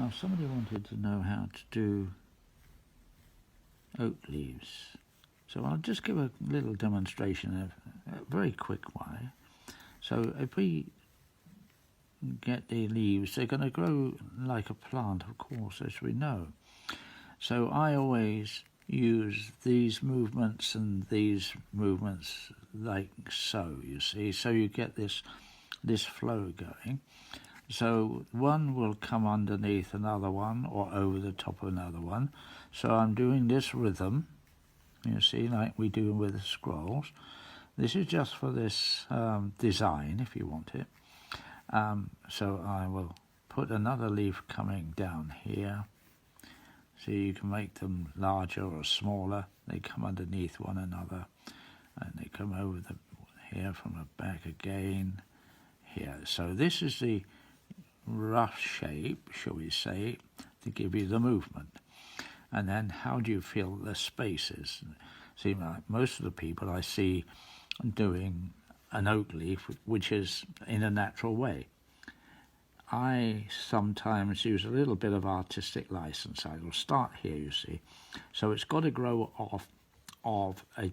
Now, somebody wanted to know how to do oak leaves. So I'll just give a little demonstration of a very quick way. So if we get the leaves, they're going to grow like a plant, of course, as we know. So I always use these movements and these movements like so, you see. So you get this flow going. So one will come underneath another one or over the top of another one. So I'm doing this rhythm, you see, like we do with the scrolls. This is just for this design, if you want it. So I will put another leaf coming down here. So you can make them larger or smaller. They come underneath one another. And they come over here from the back again. Here. So this is the rough shape, shall we say, to give you the movement. And then how do you feel the spaces? See, most of the people I see doing an oak leaf, which is in a natural way. I sometimes use a little bit of artistic license. I will start here, you see. So it's got to grow off of a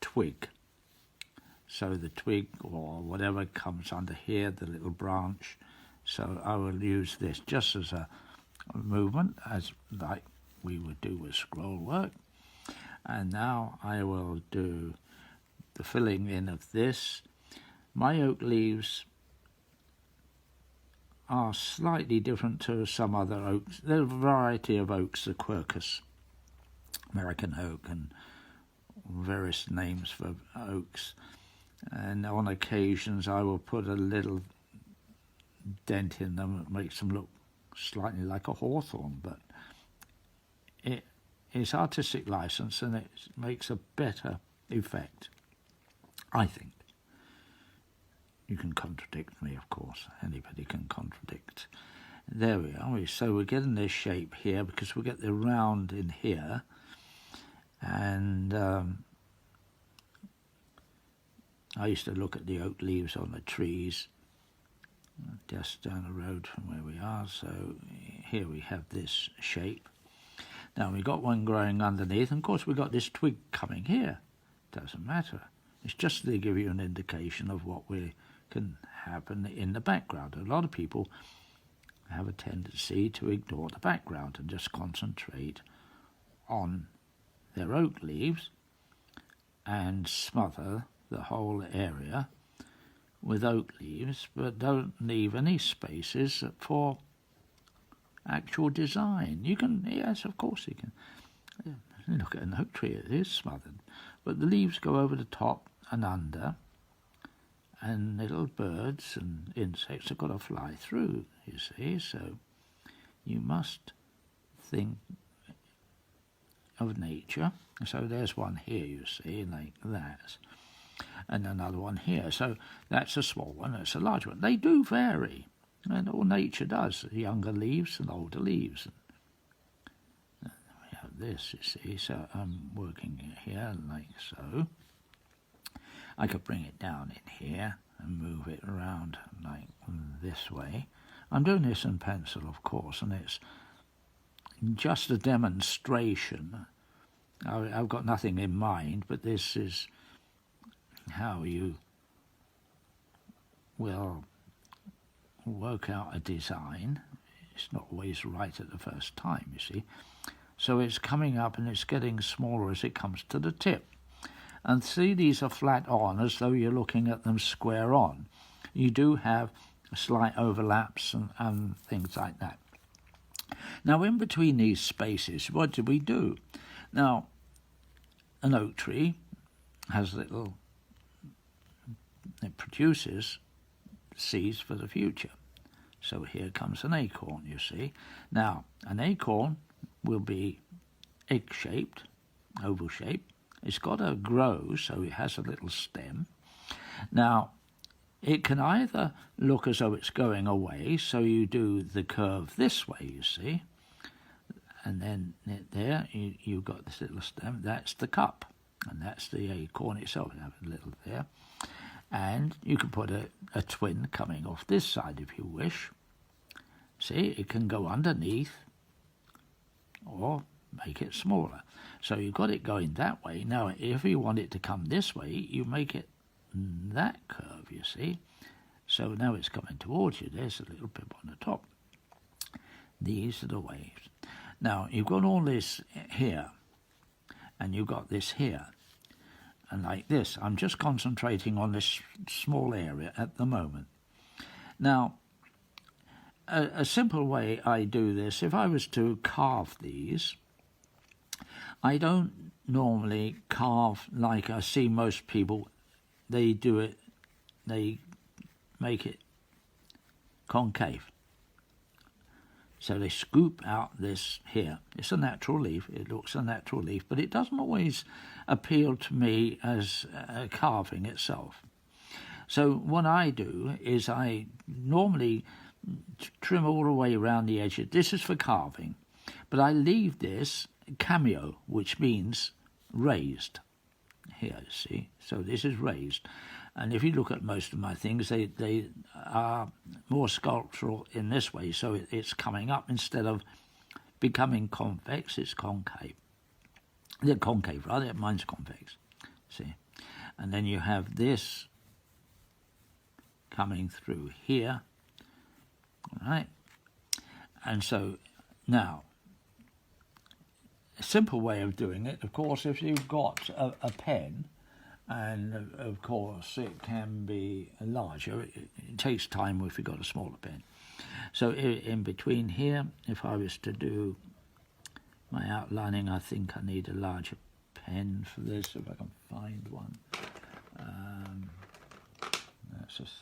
twig. So the twig or whatever comes under here, the little branch. So I will use this just as a movement, as like we would do with scroll work. And now I will do the filling in of this. My oak leaves are slightly different to some other oaks. There are a variety of oaks, the quercus, American oak, and various names for oaks. And on occasions I will put a little dent in them. It makes them look slightly like a hawthorn, but it's artistic license and it makes a better effect, I think. You can contradict me, of course. Anybody can contradict. There we are. So we're getting this shape here because we get the round in here. And I used to look at the oak leaves on the trees just down the road from where we are. So here we have this shape. Now we've got one growing underneath, and of course we've got this twig coming here. Doesn't matter. It's just to give you an indication of what can happen in the background. A lot of people have a tendency to ignore the background and just concentrate on their oak leaves and smother the whole area with oak leaves, but don't leave any spaces for actual design. You can, yes, of course you can. Look at an oak tree, it is smothered, but the leaves go over the top and under, and little birds and insects have got to fly through, you see, so you must think of nature. So there's one here, you see, like that, and another one here. So that's a small one, that's a large one. They do vary, and all nature does, younger leaves and older leaves. And we have this, you see, so I'm working here like so. I could bring it down in here and move it around like this way. I'm doing this in pencil, of course, and it's just a demonstration. I've got nothing in mind, but this is how you will work out a design. It's not always right at the first time, you see. So it's coming up and it's getting smaller as it comes to the tip. And see, these are flat on, as though you're looking at them square on. You do have slight overlaps and things like that. Now, in between these spaces, what do we do? Now, an oak tree has it produces seeds for the future. So here comes an acorn, you see. Now, an acorn will be egg-shaped, oval-shaped. It's got to grow, so it has a little stem. Now, it can either look as though it's going away, so you do the curve this way, you see, and then there you've got this little stem. That's the cup, and that's the acorn itself. You have a little there. And you can put a twin coming off this side if you wish. See, it can go underneath or make it smaller. So you've got it going that way. Now, if you want it to come this way, you make it that curve, you see. So now it's coming towards you. There's a little bit on the top. These are the waves. Now, you've got all this here, and you've got this here. And like this, I'm just concentrating on this small area at the moment. Now, a simple way I do this, if I was to carve these, I don't normally carve like I see most people. They do it, they make it concave. So they scoop out this here. It's a natural leaf. It looks a natural leaf, but it doesn't always appeal to me as carving itself. So what I do is I normally trim all the way around the edges. This is for carving, but I leave this cameo, which means raised. Here, see? So this is raised. And if you look at most of my things, they are more sculptural in this way. So it's coming up instead of becoming convex, it's concave. They're concave, rather. Mine's convex. See? And then you have this coming through here. All right? And so now, a simple way of doing it, of course, if you've got a pen, and of course it can be larger. It takes time if you've got a smaller pen. So in between here, if I was to do my outlining, I think I need a larger pen for this, if I can find one. That's just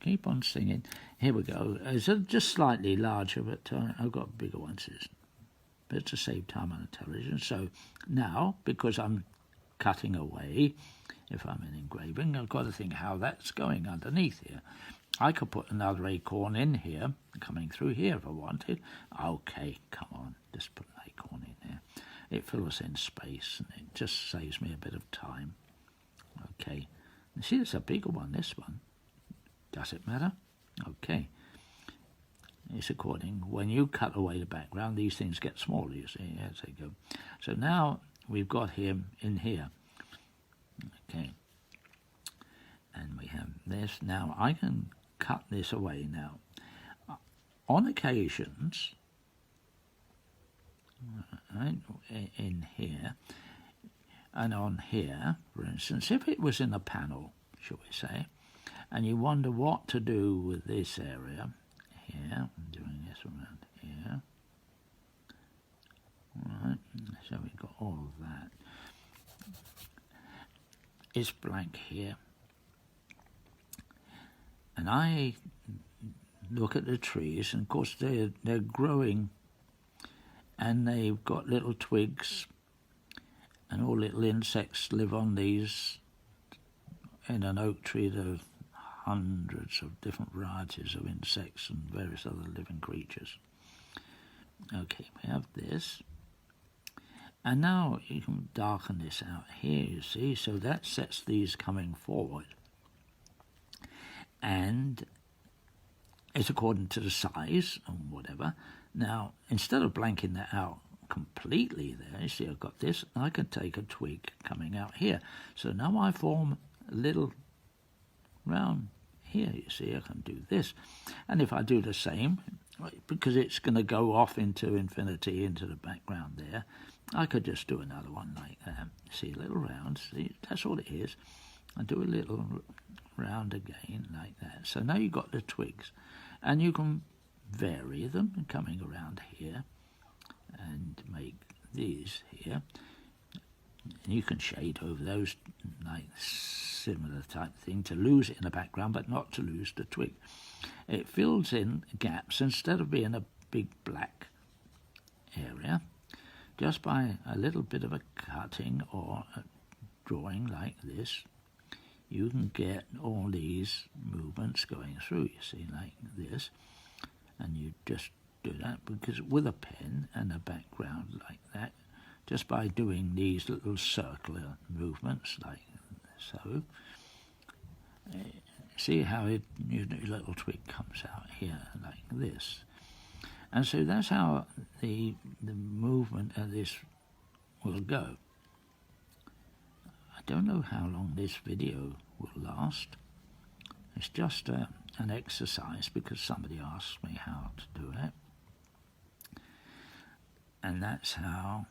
keep on singing. Here we go. It's just slightly larger, but I've got bigger ones. But to save time on the television. So now, because I'm cutting away, if I'm in engraving, I've got to think how that's going underneath here. I could put another acorn in here, coming through here if I wanted. Okay, come on, just put an acorn in there. It fills in space and it just saves me a bit of time. Okay, you see, it's a bigger one, this one. Does it matter? Okay. It's according, when you cut away the background, these things get smaller, you see, as they go. So now we've got him in here. Okay. And we have this. Now I can cut this away now. On occasions, right, in here, and on here, for instance, if it was in a panel, shall we say, and you wonder what to do with this area, here, I'm doing this around here. Right, so we've got all of that. It's blank here. And I look at the trees, and of course they're growing, and they've got little twigs, and all little insects live on these. In an oak tree, there's hundreds of different varieties of insects and various other living creatures. Okay, we have this. And now you can darken this out here, you see, so that sets these coming forward. And it's according to the size and whatever. Now, instead of blanking that out completely there, you see I've got this, I can take a twig coming out here. So now I form a little round here, you see, I can do this. And if I do the same, because it's going to go off into infinity, into the background there, I could just do another one like that. See, a little round, see, that's all it is. I do a little round again like that. So now you've got the twigs, and you can vary them coming around here and make these here. And you can shade over those like similar type thing to lose it in the background, but not to lose the twig. It fills in gaps instead of being a big black area, just by a little bit of a cutting or a drawing like this. You can get all these movements going through, you see, like this, and you just do that because with a pen and a background like that, just by doing these little circular movements like so, see how a little twig comes out here like this. And so that's how the movement of this will go. I don't know how long this video will last. It's just an exercise because somebody asked me how to do it. And that's how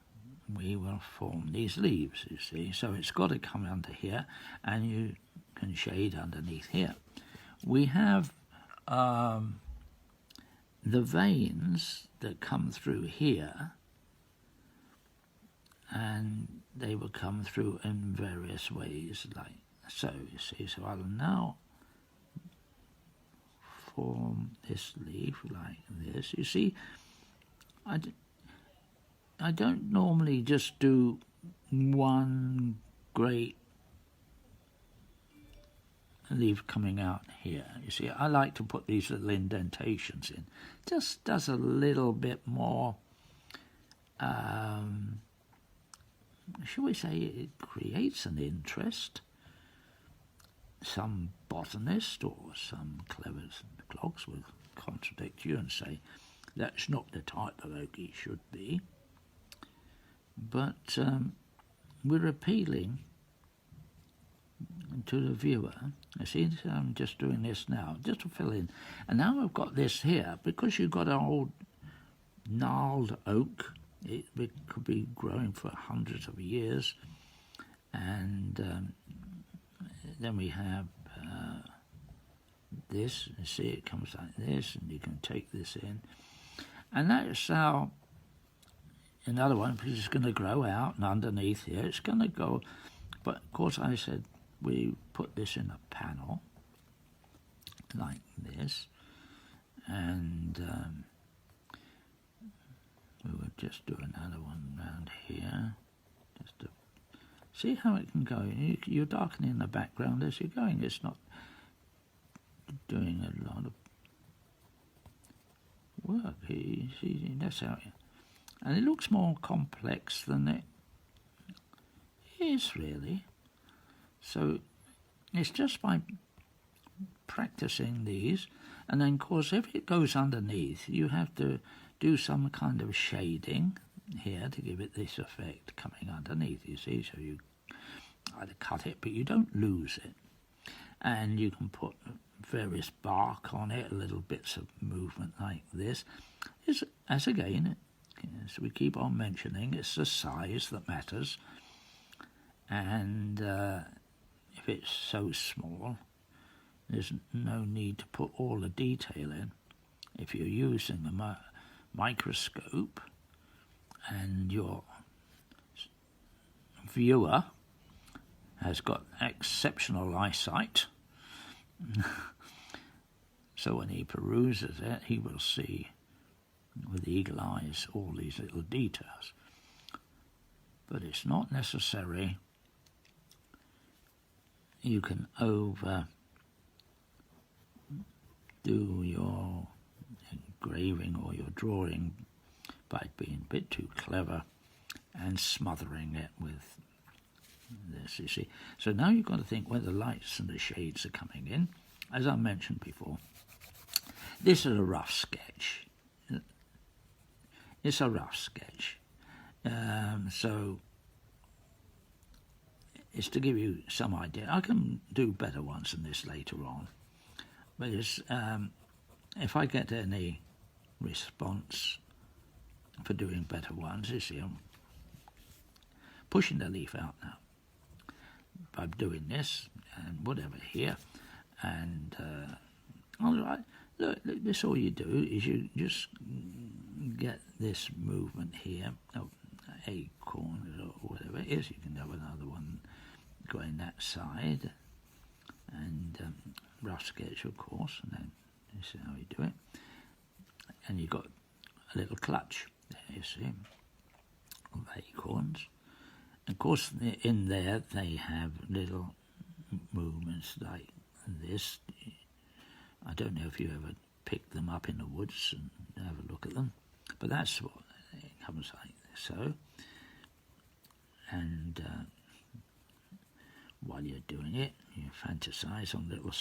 we will form these leaves, you see. So it's got to come under here, and you can shade underneath here. We have the veins that come through here, and they will come through in various ways, like so, you see. So I'll now form this leaf like this. You see, I don't normally just do one great leaf coming out here. You see, I like to put these little indentations in. Just does a little bit more, shall we say, it creates an interest. Some botanist or some clever clogs will contradict you and say that's not the type of oak it should be. But we're appealing to the viewer. You see, I'm just doing this now, just to fill in. And now I've got this here, because you've got an old gnarled oak, it could be growing for hundreds of years. And then we have this, you see it comes like this, and you can take this in. And that's how another one, because it's going to grow out, and underneath here it's going to go. But of course I said we put this in a panel like this, and we would just do another one around here, just to see how it can go. You're darkening the background as you're going. It's not doing a lot of work. You see, that's how it, and it looks more complex than it is really. So it's just by practicing these, and then of course if it goes underneath you have to do some kind of shading here to give it this effect coming underneath, you see. So you either cut it, but you don't lose it, and you can put various bark on it, little bits of movement like this. As again, as we keep on mentioning, it's the size that matters, and if it's so small there's no need to put all the detail in. If you're using a microscope and your viewer has got exceptional eyesight, so when he peruses it he will see with eagle eyes all these little details. But it's not necessary you can overdo your engraving or your drawing by being a bit too clever and smothering it with this, you see. So now you've got to think where the lights and the shades are coming in. As I mentioned before, this is a rough sketch. It's a rough sketch. So it's to give you some idea. I can do better ones than this later on. But it's, if I get any response for doing better ones, you see, I'm pushing the leaf out now by doing this and whatever here. And all right, look, this all you do is you just get this movement here, acorns or whatever it is. You can have another one going that side, and rough sketch, of course, and then this is how you do it. And you've got a little clutch there, you see, of acorns. Of course, in there they have little movements like this. I don't know if you ever pick them up in the woods and have a look at them, but that's what it comes like this. So, and while you're doing it, you fantasize on little